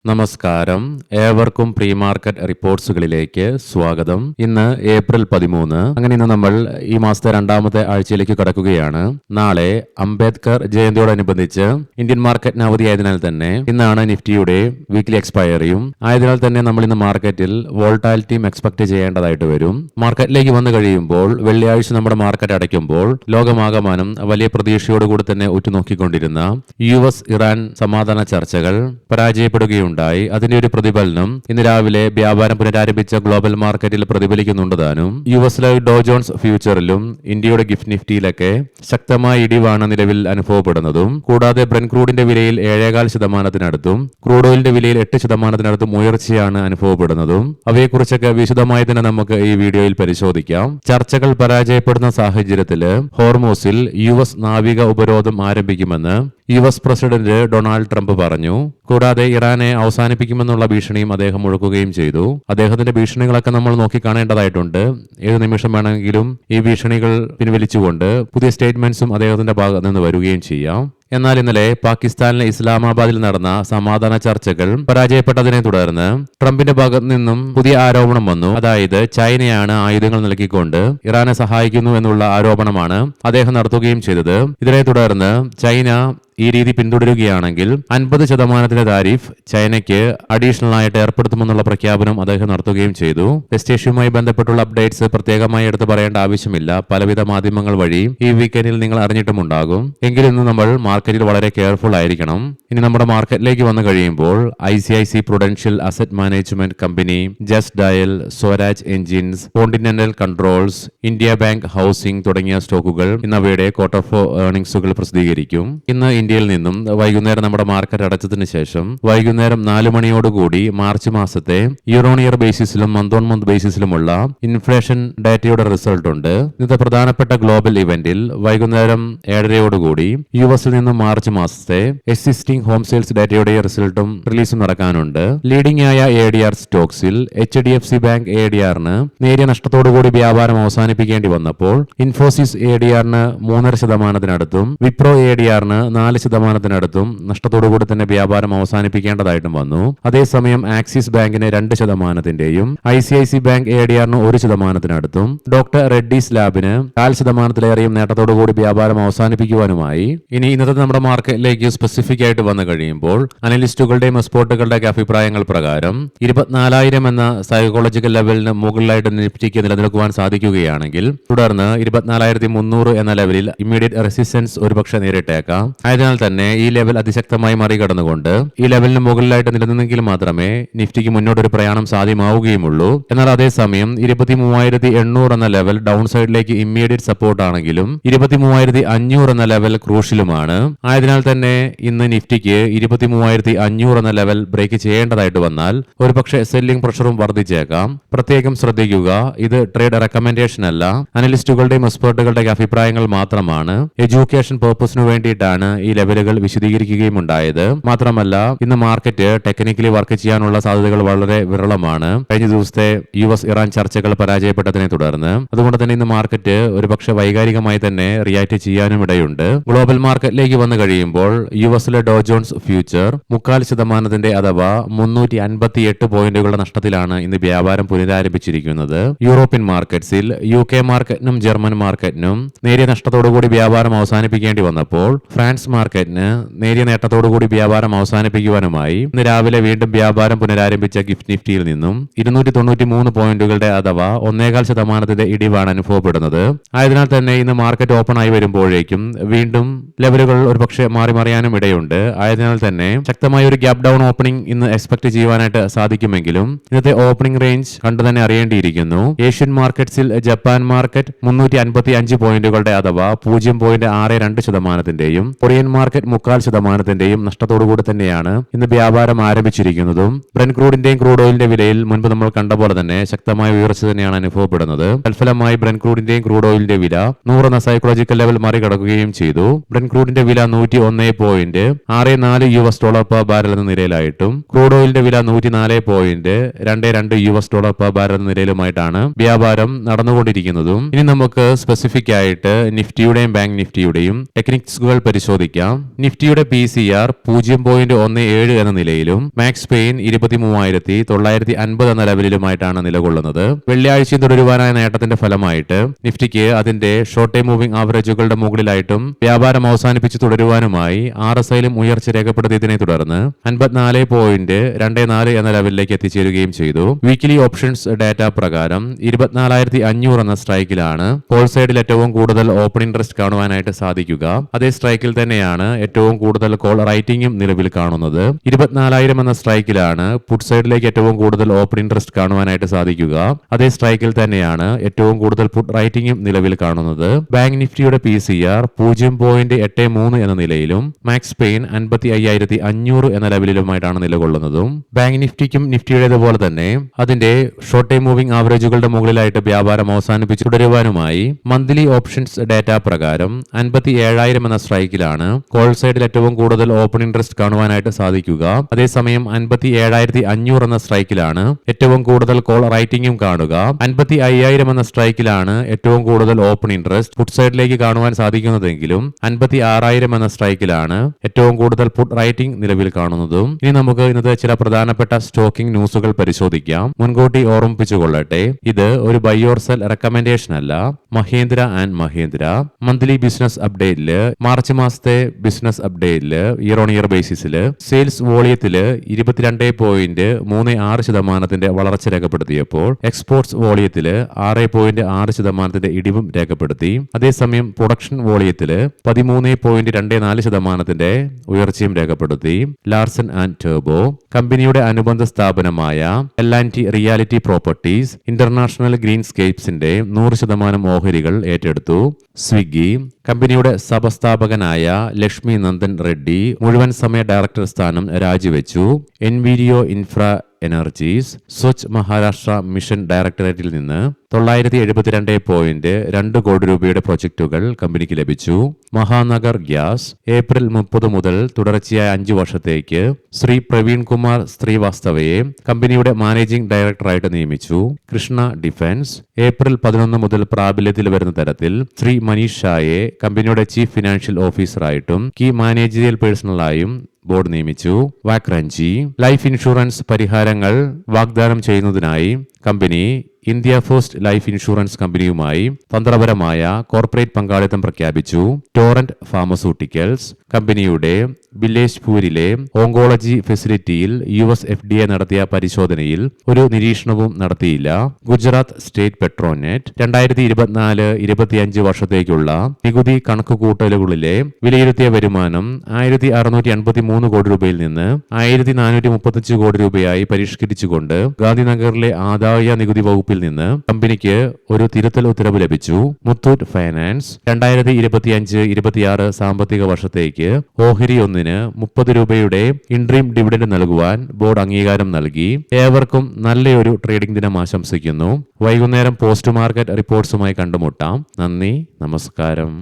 നമസ്കാരം, ഏവർക്കും pre market റിപ്പോർട്ട്സുകളിലേക്ക് സ്വാഗതം. ഇന്ന് ഏപ്രിൽ 13. അങ്ങനെ ഇന്ന് നമ്മൾ ഈ മാസത്തെ രണ്ടാമത്തെ ആഴ്ചയിലേക്ക് കടക്കുകയാണ്. നാളെ അംബേദ്കർ ജയന്തിയോടനുബന്ധിച്ച് ഇന്ത്യൻ മാർക്കറ്റിന് അവധിയായതിനാൽ തന്നെ ഇന്നാണ് നിഫ്റ്റിയുടെ വീക്ക്ലി എക്സ്പയറിയും ആയതിനാൽ തന്നെ നമ്മൾ ഇന്ന് മാർക്കറ്റിൽ വോൾട്ടാലിറ്റിയും എക്സ്പെക്ട് ചെയ്യേണ്ടതായിട്ട് വരും. മാർക്കറ്റിലേക്ക് വന്നു കഴിയുമ്പോൾ വെള്ളിയാഴ്ച നമ്മുടെ മാർക്കറ്റ് അടയ്ക്കുമ്പോൾ ലോകമാകമാനം വലിയ പ്രതീക്ഷയോടുകൂടി തന്നെ ഉറ്റുനോക്കിക്കൊണ്ടിരുന്ന US ഇറാൻ സമാധാന ചർച്ചകൾ പരാജയപ്പെടുകയുണ്ടായി. അതിന്റെ ഒരു പ്രതിഫലനം ഇന്ന് രാവിലെ വ്യാപാരം പുനരാരംഭിച്ച ഗ്ലോബൽ മാർക്കറ്റിൽ പ്രതിഫലിക്കുന്നുണ്ട്. താനും യുഎസിലെ ഡോ ജോൺസ് ഫ്യൂച്ചറിലും ഇന്ത്യയുടെ ഗിഫ്റ്റ് നിഫ്റ്റിയിലൊക്കെ ശക്തമായ ഇടിവാണ് നിലവിൽ അനുഭവപ്പെടുന്നതും. കൂടാതെ ബ്രെന്റ് ക്രൂഡിന്റെ വിലയിൽ 7.4%, ക്രൂഡ് ഓയിലിന്റെ വിലയിൽ 8% ഉയർച്ചയാണ് അനുഭവപ്പെടുന്നതും. അവയെക്കുറിച്ചൊക്കെ വിശദമായി തന്നെ നമുക്ക് ഈ വീഡിയോയിൽ പരിശോധിക്കാം. ചർച്ചകൾ പരാജയപ്പെടുന്ന സാഹചര്യത്തിൽ ഹോർമോസിൽ US നാവിക ഉപരോധം ആരംഭിക്കുമെന്ന് US പ്രസിഡന്റ് ഡൊണാൾഡ് ട്രംപ് പറഞ്ഞു. കൂടാതെ ഇറാനെ അവസാനിപ്പിക്കുമെന്നുള്ള ഭീഷണിയും അദ്ദേഹം മുഴക്കുകയും ചെയ്തു. അദ്ദേഹത്തിന്റെ ഭീഷണികളൊക്കെ നമ്മൾ നോക്കിക്കാണേണ്ടതായിട്ടുണ്ട്. ഏത് നിമിഷം വേണമെങ്കിലും ഈ ഭീഷണികൾ പിൻവലിച്ചുകൊണ്ട് പുതിയ സ്റ്റേറ്റ്മെന്റ്സും അദ്ദേഹത്തിന്റെ ഭാഗത്ത് നിന്ന് വരികയും ചെയ്യാം. എന്നാൽ ഇന്നലെ പാകിസ്ഥാനിലെ ഇസ്ലാമാബാദിൽ നടന്ന സമാധാന ചർച്ചകൾ പരാജയപ്പെട്ടതിനെ തുടർന്ന് ട്രംപിന്റെ ഭാഗത്ത് നിന്നും പുതിയ ആരോപണം വന്നു. അതായത് ചൈനയാണ് ആയുധങ്ങൾ നൽകിക്കൊണ്ട് ഇറാനെ സഹായിക്കുന്നു എന്നുള്ള ആരോപണമാണ് അദ്ദേഹം നടത്തുകയും ചെയ്തത്. ഇതിനെ തുടർന്ന് ചൈന ഈ രീതി പിന്തുടരുകയാണെങ്കിൽ 50% താരിഫ് ചൈനയ്ക്ക് അഡീഷണൽ ആയിട്ട് ഏർപ്പെടുത്തുമെന്നുള്ള പ്രഖ്യാപനം അദ്ദേഹം നടത്തുകയും ചെയ്തു. വെസ്റ്റ് ഏഷ്യയുമായി ബന്ധപ്പെട്ടുള്ള അപ്ഡേറ്റ്സ് പ്രത്യേകമായി എടുത്ത് പറയേണ്ട ആവശ്യമില്ല. പലവിധ മാധ്യമങ്ങൾ വഴി ഈ വീക്കെൻഡിൽ നിങ്ങൾ അറിഞ്ഞിട്ടുമുണ്ടാകും. എങ്കിലും ഇന്ന് നമ്മൾ മാർക്കറ്റിൽ വളരെ കെയർഫുൾ ആയിരിക്കണം. ഇനി നമ്മുടെ മാർക്കറ്റിലേക്ക് വന്നു കഴിയുമ്പോൾ ICIC Prudential asset management company, just dial, Swaraj engines, continental controls, India bank housing തുടങ്ങിയ സ്റ്റോക്കുകൾ ഇന്ന് അവയുടെ ക്വാർട്ടർ 4 ഏർണിംഗ്സുകൾ പ്രസിദ്ധീകരിക്കും. ഇന്ന് ഇന്ത്യയിൽ നിന്നും വൈകുന്നേരം നമ്മുടെ മാർക്കറ്റ് അടച്ചതിന് ശേഷം വൈകുന്നേരം 4 മണിയോടുകൂടി മാർച്ച് മാസത്തെ ഇയർ ഓൺ ഇയർ ബേസിസിലും മന്ത് ഓൺ മന്ത് ബേസിസിലുമുള്ള ഇൻഫ്ലേഷൻ ഡാറ്റയുടെ റിസൾട്ട് ഉണ്ട്. ഇന്നത്തെ പ്രധാനപ്പെട്ട ഗ്ലോബൽ ഇവന്റിൽ വൈകുന്നേരം 7:30 യുഎസിൽ നിന്നും മാർച്ച് മാസത്തെ എക്സിസ്റ്റിംഗ് ഹോം സെയിൽസ് ഡാറ്റയുടെ റിസൾട്ടും റിലീസും നടക്കാനുണ്ട്. ലീഡിംഗ് ആയ ADR സ്റ്റോക്സിൽ HDFC ബാങ്ക് ADRന് നേരിയ നഷ്ടത്തോടുകൂടി വ്യാപാരം അവസാനിപ്പിക്കേണ്ടി വന്നപ്പോൾ ഇൻഫോസിസ് ADRന് 3.5%, വിപ്രോ ADRന് 4% നഷ്ടത്തോടുകൂടി തന്നെ വ്യാപാരം അവസാനിപ്പിക്കേണ്ടതായിട്ടും വന്നു. അതേസമയം ആക്സിസ് ബാങ്കിന് 2%, ICIC ബാങ്ക് ADRന് 1%, ഡോക്ടർ റെഡ്ഡീസ് ലാബിന് 4%-ലേറെയും നേട്ടത്തോടുകൂടി വ്യാപാരം അവസാനിപ്പിക്കുവാനുമായി. ഇനി ഇന്നത്തെ നമ്മുടെ മാർക്കറ്റിലേക്ക് സ്പെസിഫിക് ആയിട്ട് വന്നു കഴിയുമ്പോൾ അനലിസ്റ്റുകളുടെയും എക്സ്പേർട്ടുകളുടെയും അഭിപ്രായങ്ങൾ പ്രകാരം 24,000 എന്ന സൈക്കോളജിക്കൽ ലെവലിന് മുകളിലായിട്ട് നിഫ്റ്റിക്ക് നിലനിൽക്കുവാൻ സാധിക്കുകയാണെങ്കിൽ തുടർന്ന് 24,300 എന്ന ലെവലിൽ ഇമ്മീഡിയറ്റ് റെസിസ്റ്റൻസ് ഒരുപക്ഷെ നേരിട്ടേക്കാം. ആയതിനാൽ തന്നെ ഈ ലെവൽ അതിശക്തമായി മറികടന്നുകൊണ്ട് ഈ ലെവലിന് മുകളിലായിട്ട് നിലനിന്നെങ്കിൽ മാത്രമേ നിഫ്റ്റിക്ക് മുന്നോട്ടൊരു പ്രയാണം സാധ്യമാവുകയുള്ളൂ. എന്നാൽ അതേസമയം 23,800 എന്ന ലെവൽ ഡൗൺ സൈഡിലേക്ക് ഇമ്മീഡിയറ്റ് സപ്പോർട്ട് ആണെങ്കിലും 23,500 എന്ന ലെവൽ ക്രൂഷ്യലുമാണ്. ആയതിനാൽ തന്നെ ഇന്ന് നിഫ്റ്റിക്ക് 23,500 എന്ന ലെവൽ ബ്രേക്ക് ചെയ്യേണ്ടതായിട്ട് വന്നാൽ ഒരുപക്ഷെ സെല്ലിംഗ് പ്രഷറും വർദ്ധിച്ചേക്കാം. പ്രത്യേകം ശ്രദ്ധിക്കുക, ഇത് ട്രേഡ് റെക്കമെൻഡേഷൻ അല്ല, അനലിസ്റ്റുകളുടെയും എക്സ്പേർട്ടുകളുടെയും അഭിപ്രായങ്ങൾ മാത്രമാണ്. എഡ്യൂക്കേഷൻ പർപ്പസിനു വേണ്ടിയിട്ടാണ് ഈ ലെവലുകൾ വിശദീകരിക്കുകയും ഉണ്ടായത്. മാത്രമല്ല ഇന്ന് മാർക്കറ്റ് ടെക്നിക്കലി വർക്ക് ചെയ്യാനുള്ള സാധ്യതകൾ വളരെ വിരളമാണ്. കഴിഞ്ഞ ദിവസത്തെ US ഇറാൻ ചർച്ചകൾ പരാജയപ്പെട്ടതിനെ തുടർന്ന്. അതുകൊണ്ട് തന്നെ ഇന്ന് മാർക്കറ്റ് ഒരുപക്ഷെ വൈകാരികമായി തന്നെ റിയാക്ട് ചെയ്യാനും ഇടയുണ്ട്. ഗ്ലോബൽ മാർക്കറ്റിലേക്ക് വന്നു കഴിയുമ്പോൾ യുഎസിലെ ഡോ ജോൺസ് ഫ്യൂച്ചർ 0.25% അഥവാ 358 പോയിന്റുകളുടെ നഷ്ടത്തിലാണ് ഇന്ന് വ്യാപാരം പുനരാരംഭിച്ചിരിക്കുന്നത്. യൂറോപ്യൻ മാർക്കറ്റ്സിൽ UK മാർക്കറ്റിനും ജർമ്മൻ മാർക്കറ്റിനും നേരിയ നഷ്ടത്തോടുകൂടി വ്യാപാരം അവസാനിപ്പിക്കേണ്ടി വന്നപ്പോൾ ഫ്രാൻസ് മാർക്കറ്റിന് നേരിയ നേട്ടത്തോടുകൂടി വ്യാപാരം അവസാനിപ്പിക്കുവാനുമായി ഇന്ന് രാവിലെ വീണ്ടും വ്യാപാരം പുനരാരംഭിച്ച ഗിഫ്റ്റ് നിഫ്റ്റിയിൽ നിന്നും 293 പോയിന്റുകളുടെ അഥവാ 1.25% ഇടിവാണ് അനുഭവപ്പെടുന്നത്. ആയതിനാൽ തന്നെ ഇന്ന് മാർക്കറ്റ് ഓപ്പൺ ആയി വരുമ്പോഴേക്കും വീണ്ടും ലെവലുകൾ ഒരുപക്ഷെ മാറിമറിയാനും ഇടയുണ്ട്. ആയതിനാൽ തന്നെ ശക്തമായ ഒരു ഗ്യാപ് ഡൗൺ ഓപ്പണിംഗ് ഇന്ന് എക്സ്പെക്ട് ചെയ്യുവാനായിട്ട് സാധിക്കുമെങ്കിലും ഇന്നത്തെ ഓപ്പണിംഗ് റേഞ്ച് കണ്ടു തന്നെ അറിയേണ്ടിയിരിക്കുന്നു. ഏഷ്യൻ മാർക്കറ്റ്സിൽ ജപ്പാൻ മാർക്കറ്റ് 355 പോയിന്റുകളുടെ അഥവാ 0.62%, കൊറിയൻ മാർക്കറ്റ് 0.25% നഷ്ടത്തോടുകൂടി തന്നെയാണ് ഇന്ന് വ്യാപാരം ആരംഭിച്ചിരിക്കുന്നതും. ബ്രെന്റ് ക്രൂഡിന്റെയും ക്രൂഡ് ഓയിലിന്റെ വിലയിൽ മുൻപ് നമ്മൾ കണ്ട പോലെ തന്നെ ശക്തമായ ഉയർച്ച തന്നെയാണ് അനുഭവപ്പെടുന്നത്. തൽഫലമായി ബ്രെന്റ് ക്രൂഡിന്റെയും ക്രൂഡ് ഓയിലിന്റെ വില 100 എന്ന സൈക്കോളജിക്കൽ ലെവൽ മറികടക്കുകയും ചെയ്തു. ബ്രെന്റ് ക്രൂഡിന്റെ വില $101.64 പെർ ബാരൽ എന്ന നിലയിലായിട്ടും ക്രൂഡ് ഓയിലിന്റെ വില $104.22 പെർ ബാരൽ എന്ന നിലയിലുമായിട്ടാണ് വ്യാപാരം നടന്നുകൊണ്ടിരിക്കുന്നതും. ഇനി നമുക്ക് സ്പെസിഫിക് ആയിട്ട് നിഫ്റ്റിയുടെയും ബാങ്ക് നിഫ്റ്റിയുടെയും ടെക്നിക്സുകൾ പരിശോധിക്കാം. നിഫ്റ്റിയുടെ PCR 0.17 എന്ന നിലയിലും മാക്സ് പെയിൻ 23,950 എന്ന ലെവലിലുമായിട്ടാണ് നിലകൊള്ളുന്നത്. വെള്ളിയാഴ്ചയും തുടരുവാനായ നേട്ടത്തിന്റെ ഫലമായിട്ട് നിഫ്റ്റിക്ക് അതിന്റെ ഷോർട്ട് ടൈം മൂവിംഗ് ആവറേജുകളുടെ മുകളിലായിട്ടും വ്യാപാരം അവസാനിപ്പിച്ച് തുടരുവാനുമായി RSIയിലും ഉയർച്ച രേഖപ്പെടുത്തിയതിനെ തുടർന്ന് 54.24 എന്ന ലെവലിലേക്ക് എത്തിച്ചേരുകയും ചെയ്തു. വീക്കിലി ഓപ്ഷൻസ് ഡാറ്റ പ്രകാരം 24,500 എന്ന സ്ട്രൈക്കിലാണ് കോൾ സൈഡിൽ ഏറ്റവും കൂടുതൽ ഓപ്പൺ ഇൻട്രസ്റ്റ് കാണുവാനായിട്ട് സാധിക്കുക. അതേ സ്ട്രൈക്കിൽ തന്നെയാണ് ഏറ്റവും കൂടുതൽ കോൾ റൈറ്റിംഗും നിലവിൽ കാണുന്നത്. 24,000 എന്ന സ്ട്രൈക്കിലാണ് പുട്ട് സൈഡിലേക്ക് ഏറ്റവും കൂടുതൽ ഓപ്പൺ ഇൻട്രസ്റ്റ് കാണുവാനായിട്ട് സാധിക്കുക. അതേ സ്ട്രൈക്കിൽ തന്നെയാണ് ഏറ്റവും കൂടുതൽ പുട്ട് റൈറ്റിംഗും നിലവിൽ കാണുന്നത്. ബാങ്ക് നിഫ്റ്റിയുടെ PCR 0.83 എന്ന നിലയിലും മാക്സ് പെയിൻ 55,500 എന്ന ലെവലിലുമായിട്ടാണ് നിലകൊള്ളുന്നതും. ബാങ്ക് നിഫ്റ്റിക്കും നിഫ്റ്റിയുടേതുപോലെ തന്നെ അതിന്റെ ഷോർട്ട് ടൈം മൂവിംഗ് ആവറേജുകളുടെ മുകളിലായിട്ട് വ്യാപാരം അവസാനിപ്പിച്ച് തുടരുവാനുമായി മന്ത്ലി ഓപ്ഷൻസ് ഡാറ്റ പ്രകാരം 57,000 എന്ന സ്ട്രൈക്കിലാണ് കോൾ സൈഡിൽ ഏറ്റവും കൂടുതൽ ഓപ്പൺ ഇൻട്രസ്റ്റ് കാണുവാനായിട്ട് സാധിക്കുക. അതേസമയം 57,500 എന്ന സ്ട്രൈക്കിലാണ് ഏറ്റവും കൂടുതൽ കോൾ റൈറ്റിംഗും കാണുക. 55,000 എന്ന സ്ട്രൈക്കിലാണ് ഏറ്റവും കൂടുതൽ ഓപ്പൺ ഇൻട്രസ്റ്റ് പുട്ട് സൈഡിലേക്ക് കാണുവാൻ സാധിക്കുന്നതെങ്കിലും 56,000 എന്ന സ്ട്രൈക്കിലാണ് ഏറ്റവും കൂടുതൽ പുട്ട് റൈറ്റിംഗ് നിലവിൽ കാണുന്നതും. ഇനി നമുക്ക് ഇന്നത്തെ ചില പ്രധാനപ്പെട്ട സ്റ്റോക്കിംഗ് ന്യൂസുകൾ പരിശോധിക്കാം. മുൻകൂട്ടി ഓർമ്മിപ്പിച്ചുകൊള്ളട്ടെ, ഇത് ഒരു ബൈ ഓർ സെൽ റെക്കമെൻഡേഷൻ അല്ല. Mahindra and Mahindra monthly business അപ്ഡേറ്റില് മാർച്ച് മാസത്തെ ബിസിനസ് അപ്ഡേറ്റില് ഇയർ ഓൺ ഇയർ ബേസിസില് സെയിൽസ് വോളിയത്തില് 22.36% വളർച്ച രേഖപ്പെടുത്തിയപ്പോൾ എക്സ്പോർട്സ് വോളിയത്തില് 6.6% ഇടിവും രേഖപ്പെടുത്തി. അതേസമയം പ്രൊഡക്ഷൻ വോളിയത്തില് 13.24% ഉയർച്ചയും രേഖപ്പെടുത്തി. ലാർസൻ ആൻഡ് ടർബോ കമ്പനിയുടെ അനുബന്ധ സ്ഥാപനമായ L&T റിയാലിറ്റി പ്രോപ്പർട്ടീസ് ഇന്റർനാഷണൽ ഗ്രീൻസ്കേപ്സിന്റെ 100% ഓഹരികൾ ഏറ്റെടുത്തു. സ്വിഗ്ഗി കമ്പനിയുടെ സഹസ്ഥാപകനായ ലക്ഷ്മി നന്ദൻ റെഡ്ഡി മുഴുവൻ സമയ ഡയറക്ടർ സ്ഥാനം രാജിവെച്ചു. എൻവിഡിയോ infra energies Swachh Maharashtra mission ഡയറക്ടറേറ്റിൽ നിന്ന് 972.2 കോടി രൂപയുടെ പ്രൊജക്ടുകൾ കമ്പനിക്ക് ലഭിച്ചു. മഹാനഗർ ഗ്യാസ് ഏപ്രിൽ 30 മുതൽ തുടർച്ചയായ 5 വർഷത്തേക്ക് ശ്രീ പ്രവീൺ കുമാർ ശ്രീവാസ്തവയെ കമ്പനിയുടെ മാനേജിംഗ് ഡയറക്ടറായിട്ട് നിയമിച്ചു. കൃഷ്ണ ഡിഫൻസ് ഏപ്രിൽ 11 മുതൽ പ്രാബല്യത്തിൽ വരുന്ന തരത്തിൽ ശ്രീ മനീഷ് ഷായെ കമ്പനിയുടെ ചീഫ് ഫിനാൻഷ്യൽ ഓഫീസറായിട്ടും കീ മാനേജറിയൽ പേഴ്സണലായും ബോർഡ് നിയമിച്ചു. വാക്രഞ്ചി ലൈഫ് ഇൻഷുറൻസ് പരിഹാരങ്ങൾ വാഗ്ദാനം ചെയ്യുന്നതിനായി കമ്പനി ഇന്ത്യ ഫസ്റ്റ് ലൈഫ് ഇൻഷുറൻസ് കമ്പനിയുമായി തന്ത്രപരമായ കോർപ്പറേറ്റ് പങ്കാളിത്തം പ്രഖ്യാപിച്ചു. ടോറന്റ് ഫാർമസ്യൂട്ടിക്കൽസ് കമ്പനിയുടെ ബിലേഷ്പൂരിലെ ഓങ്കോളജി ഫെസിലിറ്റിയിൽ US FDA നടത്തിയ പരിശോധനയിൽ ഒരു നിരീക്ഷണവും നടത്തിയില്ല. ഗുജറാത്ത് സ്റ്റേറ്റ് പെട്രോനെറ്റ് 2024-25 വർഷത്തേക്കുള്ള നികുതി കണക്കുകൂട്ടലുകളിലെ വിലയിരുത്തിയ വരുമാനം 1,683 കോടി രൂപയിൽ നിന്ന് 1,435 കോടി രൂപയായി പരിഷ്കരിച്ചുകൊണ്ട് ഗാന്ധിനഗറിലെ ആദായ നികുതി വകുപ്പിൽ നിന്ന് കമ്പനിക്ക് ഒരു തിരുത്തൽ ഉത്തരവ് ലഭിച്ചു. മുത്തൂറ്റ് ഫൈനാൻസ് 2025-26 സാമ്പത്തിക വർഷത്തേക്ക് ഓഹരി ഒന്നിന് 30 രൂപയുടെ ഇൻട്രീം ഡിവിഡൻഡ് നൽകുവാൻ ബോർഡ് അംഗീകാരം നൽകി. ഏവർക്കും നല്ലൊരു ട്രേഡിംഗ് ദിനം ആശംസിക്കുന്നു. വൈകുന്നേരം പോസ്റ്റ് മാർക്കറ്റ് റിപ്പോർട്ട്സുമായി കണ്ടുമുട്ടാം. നന്ദി, നമസ്കാരം.